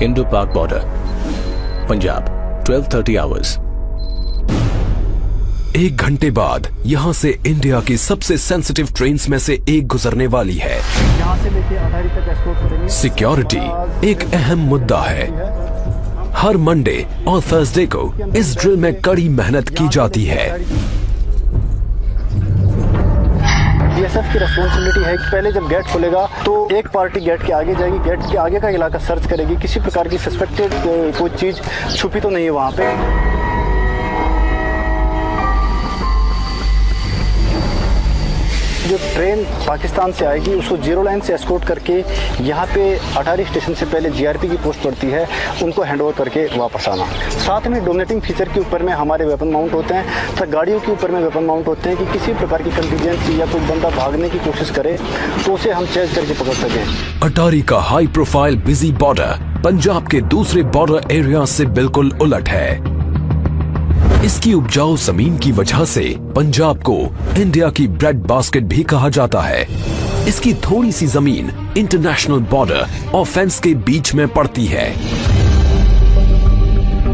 Indo-Pak border, Punjab, 12:30 hours. 1 घंटे बाद यहाँ से इंडिया की सबसे सेंसिटिव ट्रेन्स में से एक गुजरने वाली है। यहाँ से लेके अटारी तक एस्कॉर्ट करेंगे। सिक्योरिटी एक अहम मुद्दा है। हर मंडे और थर्सडे को इस ड्रिल में कड़ी मेहनत की जाती है। बीएसएफ की रिस्पॉन्सिबिलिटी है कि पहले जब गेट खुलेगा तो एक पार्टी गेट के आगे जाएगी, गेट के आगे का इलाका सर्च करेगी, किसी प्रकार की सस्पेक्टेड कोई चीज छुपी तो नहीं है वहाँ पे। जो ट्रेन पाकिस्तान से आएगी उसको जीरो लाइन से एस्कॉर्ट करके यहाँ पे अटारी स्टेशन से पहले जीआरपी की पोस्ट पड़ती है, उनको हैंडओवर करके वापस आना। साथ में डोमिनेटिंग फीचर के ऊपर में हमारे वेपन माउंट होते हैं तथा गाड़ियों के ऊपर में वेपन माउंट होते हैं कि किसी प्रकार की कंटीजेंसी या कोई बंदा भागने की कोशिश करे तो उसे हम चेज करके पकड़ सकें। अटारी का high profile busy border Punjab के दूसरे बॉर्डर एरिया से बिल्कुल उलट है। इसकी उपजाऊ जमीन की वजह से पंजाब को इंडिया की ब्रेड बास्केट भी कहा जाता है। इसकी थोड़ी सी जमीन इंटरनेशनल बॉर्डर और फेंस के बीच में पड़ती है।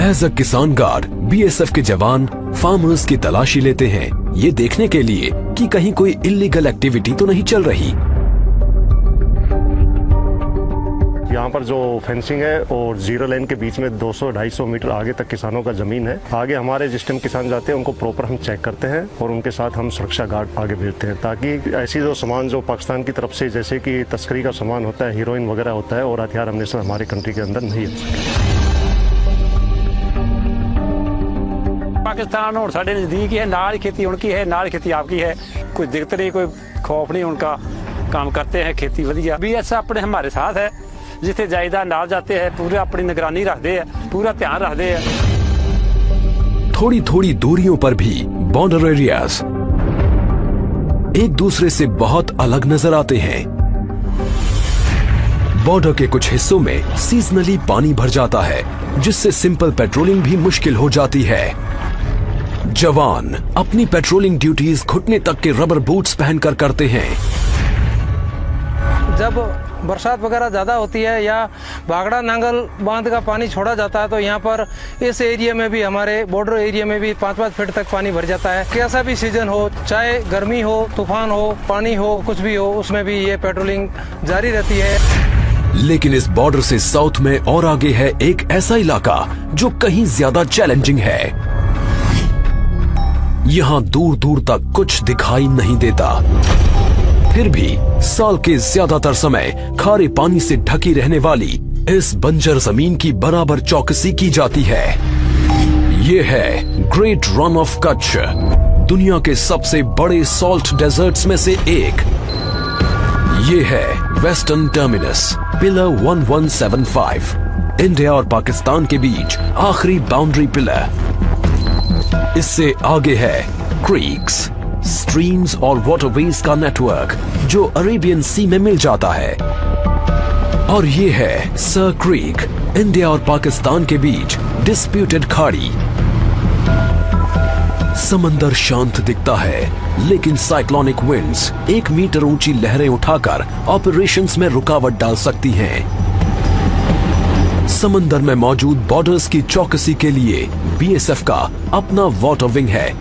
एज अ किसान गार्ड बीएसएफ के जवान फार्मर्स की तलाशी लेते हैं, ये देखने के लिए कि कहीं कोई इलीगल एक्टिविटी तो नहीं चल रही। यहाँ पर जो फेंसिंग है और जीरो लाइन के बीच में 200-250 मीटर आगे तक किसानों का जमीन है। आगे हमारे जिस टाइम किसान जाते हैं उनको प्रॉपर हम चेक करते हैं और उनके साथ हम सुरक्षा गार्ड आगे भेजते हैं ताकि ऐसी जो सामान जो पाकिस्तान की तरफ से जैसे कि तस्करी का सामान होता है, हीरोइन वगैरह होता है और हथियार हमने हमारे कंट्री के अंदर नहीं आ सके। पाकिस्तान और साढ़े नजदीक ही है, नाल खेती उनकी है, नाल खेती आपकी है, कोई दिक्कत नहीं, कोई खौफ नहीं, उनका काम करते हैं, खेती वधिया। बीएसएफ अपने हमारे साथ है, जिथे जायदा नाल जाते हैं पूरा अपनी निगरानी रखते हैं, पूरा ध्यान रखते हैं। थोड़ी थोड़ी दूरियों पर भी बॉर्डर एरियाज एक दूसरे से बहुत अलग नजर आते हैं। बॉर्डर के कुछ हिस्सों में सीजनली पानी भर जाता है, जिससे सिंपल पेट्रोलिंग भी मुश्किल हो जाती है। जवान अपनी पेट्रोलिंग ड्यूटीज घुटने तक के रबर बूट्स पहनकर करते हैं। जब बरसात वगैरह ज़्यादा होती है या भागड़ा नांगल बांध का पानी छोड़ा जाता है तो यहाँ पर इस एरिया में भी, हमारे बॉर्डर एरिया में भी 5-5 फीट तक पानी भर जाता है। कैसा भी सीजन हो, चाहे गर्मी हो, तूफान हो, पानी हो, कुछ भी हो, उसमें भी ये पेट्रोलिंग जारी रहती है। लेकिन इस बॉर्डर से साउथ में और आगे है एक ऐसा इलाका जो कहीं ज्यादा चैलेंजिंग है। यहाँ दूर दूर तक कुछ दिखाई नहीं देता, फिर भी साल के ज्यादातर समय खारे पानी से ढकी रहने वाली इस बंजर जमीन की बराबर चौकसी की जाती है। ये है ग्रेट रन ऑफ कच्छ, दुनिया के सबसे बड़े सॉल्ट डेजर्ट्स में से एक। ये है वेस्टर्न टर्मिनस पिलर 1175, इंडिया और पाकिस्तान के बीच आखिरी बाउंड्री पिलर। इससे आगे है क्रीक्स, स्ट्रीम्स और वाटरवेज का नेटवर्क जो अरेबियन सी में मिल जाता है। और ये है सर क्रीक, इंडिया और पाकिस्तान के बीच डिस्प्यूटेड खाड़ी। समंदर शांत दिखता है, लेकिन साइक्लोनिक विंड्स 1 मीटर ऊंची लहरें उठाकर ऑपरेशंस में रुकावट डाल सकती हैं। समंदर में मौजूद बॉर्डर्स की चौकसी के लिए बीएसएफ का अपना वाटर विंग है।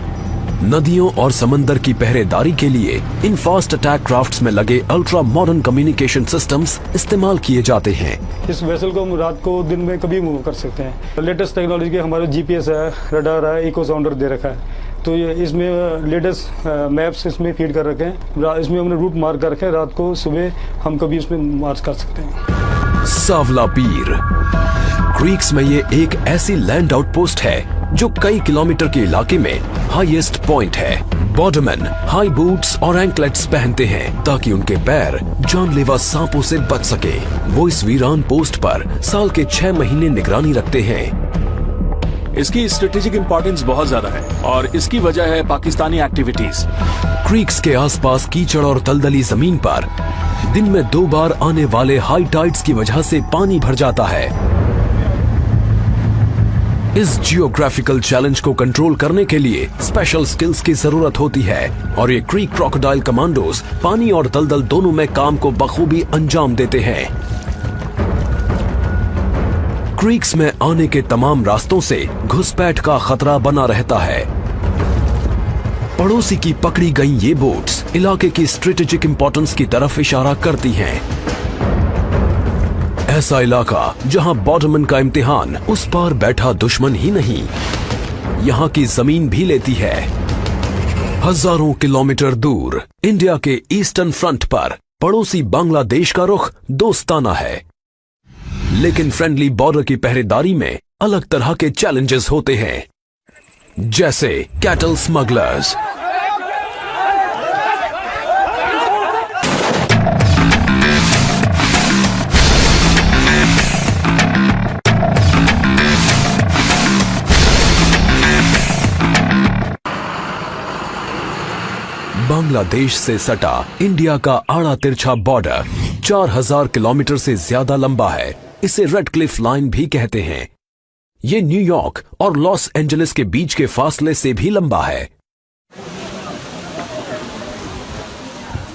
नदियों और समंदर की पहरेदारी के लिए इन फास्ट अटैक क्राफ्ट्स में लगे अल्ट्रा मॉडर्न कम्युनिकेशन सिस्टम्स इस्तेमाल किए जाते हैं। इस वेसल को हम रात को दिन में कभी मूव कर सकते हैं। लेटेस्ट टेक्नोलॉजी के हमारे जीपीएस है, रडार है, इको साउंडर दे रखा है, तो ये इसमें लेटेस्ट मैप्स इसमें फीड कर रखे हैं। इसमें हमने रूट मार्क कर रखे हैं, रात को सुबह हम कभी इसमें मार्च कर सकते हैं। सावला पीर क्रीक्स में ये एक ऐसी लैंड आउटपोस्ट है जो कई किलोमीटर के इलाके में हाईएस्ट पॉइंट है। बॉर्डरमैन हाई बूट्स और एंकलेट्स पहनते हैं ताकि उनके पैर जानलेवा सांपों से बच सके। वो इस वीरान पोस्ट पर साल के 6 महीने निगरानी रखते हैं। इसकी स्ट्रेटेजिक इंपॉर्टेंस बहुत ज्यादा है और इसकी वजह है पाकिस्तानी एक्टिविटीज। क्रीक्स के आसपास कीचड़ और दलदली जमीन पर दिन में 2 बार आने वाले हाई टाइड्स की वजह से पानी भर जाता है। इस जियोग्राफिकल चैलेंज को कंट्रोल करने के लिए स्पेशल स्किल्स की जरूरत होती है और ये क्रीक क्रोकोडाइल कमांडोज पानी और दलदल दोनों में काम को बखूबी अंजाम देते हैं। क्रीक्स में आने के तमाम रास्तों से घुसपैठ का खतरा बना रहता है। पड़ोसी की पकड़ी गई ये बोट्स इलाके की स्ट्रेटेजिक इंपॉर्टेंस की तरफ इशारा करती हैं। ऐसा इलाका जहां बॉर्डरमैन का इम्तिहान उस पार बैठा दुश्मन ही नहीं, यहां की जमीन भी लेती है। हजारों किलोमीटर दूर इंडिया के ईस्टर्न फ्रंट पर पड़ोसी बांग्लादेश का रुख दोस्ताना है, लेकिन फ्रेंडली बॉर्डर की पहरेदारी में अलग तरह के चैलेंजेस होते हैं, जैसे कैटल स्मगलर्स, बांग्लादेश से सटा इंडिया का आड़ा तिरछा बॉर्डर 4000 किलोमीटर से ज्यादा लंबा है। इसे रेड क्लिफ लाइन भी कहते हैं। ये न्यूयॉर्क और लॉस एंजलिस के बीच के फासले से भी लंबा है।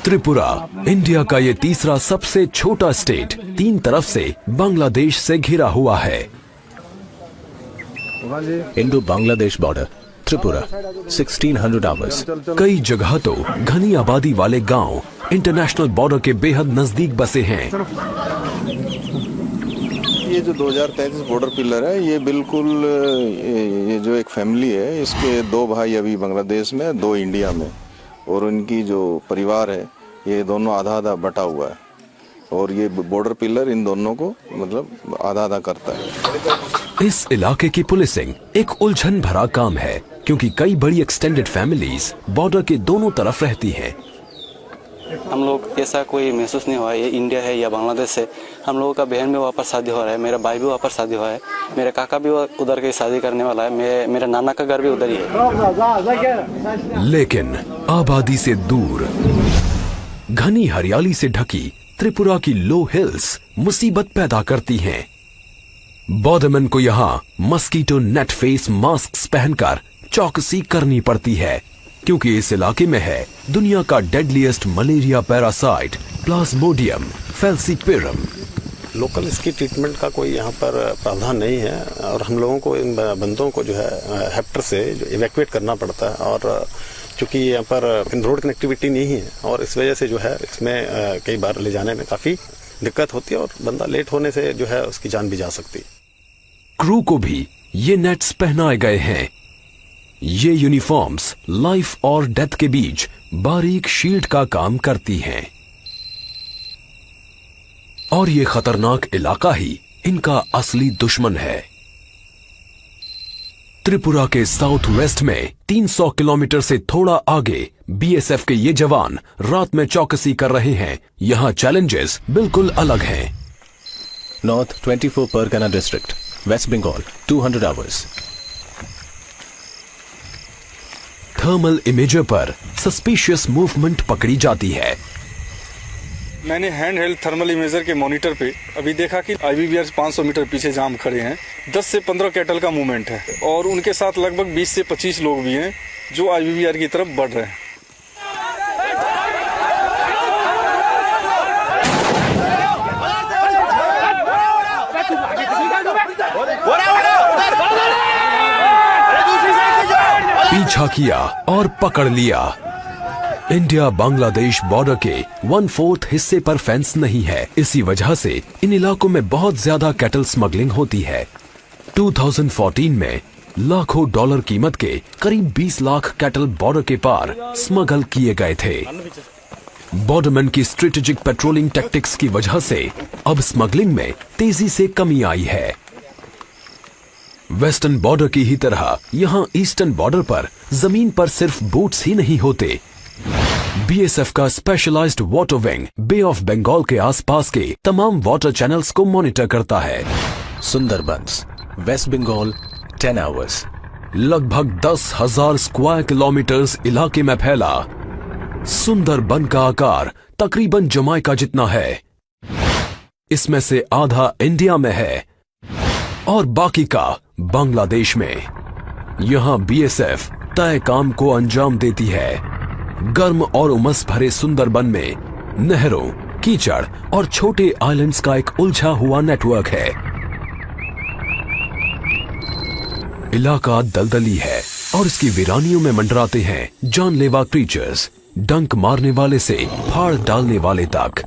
त्रिपुरा इंडिया का ये तीसरा सबसे छोटा स्टेट 3 तरफ से बांग्लादेश से घिरा हुआ है। Indo Bangladesh border, Tripura, 1600 hours. कई जगह तो घनी आबादी वाले गांव इंटरनेशनल बॉर्डर के बेहद नजदीक बसे हैं। ये जो 2033 बॉर्डर पिलर है, ये बिल्कुल ये जो एक फैमिली है, इसके 2 भाई अभी बांग्लादेश में, 2 इंडिया में, और उनकी जो परिवार है ये दोनों आधा आधा बटा हुआ है, और ये बॉर्डर पिलर इन दोनों को मतलब आधा आधा करता है। इस इलाके की पुलिसिंग एक उलझन भरा काम है, क्योंकि कई बड़ी एक्सटेंडेड फैमिलीज बॉर्डर के दोनों तरफ रहती हैं। हम लोग ऐसा कोई महसूस नहीं हुआ ये इंडिया है या बांग्लादेश है। हम लोगों का बहन भी वहाँ पर शादी हो रहा है, मेरा भाई भी वहाँ पर शादी हुआ है, मेरे काका भी उधर की शादी करने वाला है, मेरे नाना का घर भी उधर ही है। लेकिन आबादी से दूर घनी हरियाली से ढकी त्रिपुरा की लो हिल्स मुसीबत पैदा करती हैं। बॉर्डरमैन को यहाँ मस्कीटो नेट फेस मास्क पहनकर चौकसी करनी पड़ती है, क्योंकि इस इलाके में है दुनिया का deadliest malaria parasite Plasmodium falciparum. Local इसकी ट्रीटमेंट का कोई यहाँ पर प्रावधान नहीं है, और हम लोगों को इन बंदों को जो है हेप्टर से इवैक्यूएट करना पड़ता है, और चूंकि यहाँ पर रोड कनेक्टिविटी नहीं है, और इस वजह से जो है इसमें कई बार ले जाने में काफी दिक्कत होती है, और बंदा लेट होने से जो है उसकी जान भी जा सकती है। क्रू को भी ये नेट्स पहनाए गए हैं। ये यूनिफॉर्म्स लाइफ और डेथ के बीच बारीक शील्ड का काम करती हैं, और ये खतरनाक इलाका ही इनका असली दुश्मन है। त्रिपुरा के साउथ वेस्ट में 300 किलोमीटर से थोड़ा आगे बीएसएफ के ये जवान रात में चौकसी कर रहे हैं। यहाँ चैलेंजेस बिल्कुल अलग हैं। North 24 Pargana district, west Bengal, 200 hours. Thermal imager पर सस्पिशियस मूवमेंट पकड़ी जाती है। मैंने हैंड हेल्ड थर्मल इमेजर के मॉनिटर पे अभी देखा कि आईबीबीआर 500 मीटर पीछे जाम खड़े हैं। 10 से 15 कैटल का मूवमेंट है, और उनके साथ लगभग 20 से 25 लोग भी हैं जो आईबीबीआर की तरफ बढ़ रहे हैं। पीछा किया और पकड़ लिया। इंडिया बांग्लादेश बॉर्डर के 1/4 हिस्से पर फेंस नहीं है। इसी वजह से इन इलाकों में बहुत ज्यादा कैटल स्मगलिंग होती है। 2014 में लाखों डॉलर कीमत के करीब 20 लाख कैटल बॉर्डर के पार स्मगल किए गए थे। बॉर्डरमैन की स्ट्रेटेजिक पेट्रोलिंग टैक्टिक्स की वजह से अब स्मगलिंग में तेजी से कमी आई है। वेस्टर्न बॉर्डर की ही तरह यहाँ ईस्टर्न बॉर्डर पर जमीन पर सिर्फ बोट्स ही नहीं होते। बीएसएफ का specialised water wing bay of Bengal के आसपास के तमाम वाटर चैनल्स को मॉनिटर करता है। Sundarbans, west Bengal, 10 hours. लगभग 10,000 स्क्वायर किलोमीटर्स इलाके में फैला सुंदरबन का आकार तकरीबन जमाइका जितना है। इसमें से आधा इंडिया में है और बाकी का बांग्लादेश में। यहां बीएसएफ तय काम को अंजाम देती है। गर्म और उमस भरे सुंदरबन में नहरों, कीचड़ और छोटे आइलैंड्स का एक उलझा हुआ नेटवर्क है। इलाका दलदली है और इसकी वीरानियों में मंडराते हैं जानलेवा क्रीचर्स, डंक मारने वाले से फाड़ डालने वाले तक।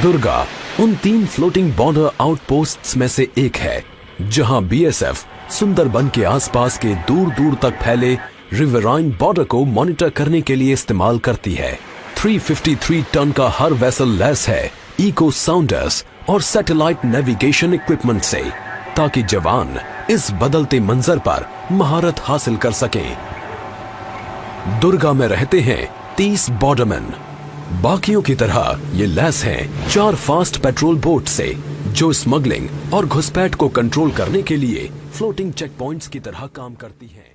दुर्गा उन 3 फ्लोटिंग बॉर्डर आउटपोस्ट्स में से एक है जहां बीएसएफ सुंदरबन के आसपास के दूर दूर तक फैले रिवराइन बॉर्डर को मॉनिटर करने के लिए इस्तेमाल करती है। 353 टन का हर वेसल लैस है इको साउंडर्स और सैटेलाइट नेविगेशन इक्विपमेंट से, ताकि जवान इस बदलते मंजर पर महारत हासिल कर सकें। दुर्गा में रहते हैं 30 बॉर्डरमैन। बाकियों की तरह ये लैस हैं 4 फास्ट पेट्रोल बोट से, जो स्मगलिंग और घुसपैठ को कंट्रोल करने के लिए फ्लोटिंग चेक पॉइंट्स की तरह काम करती हैं।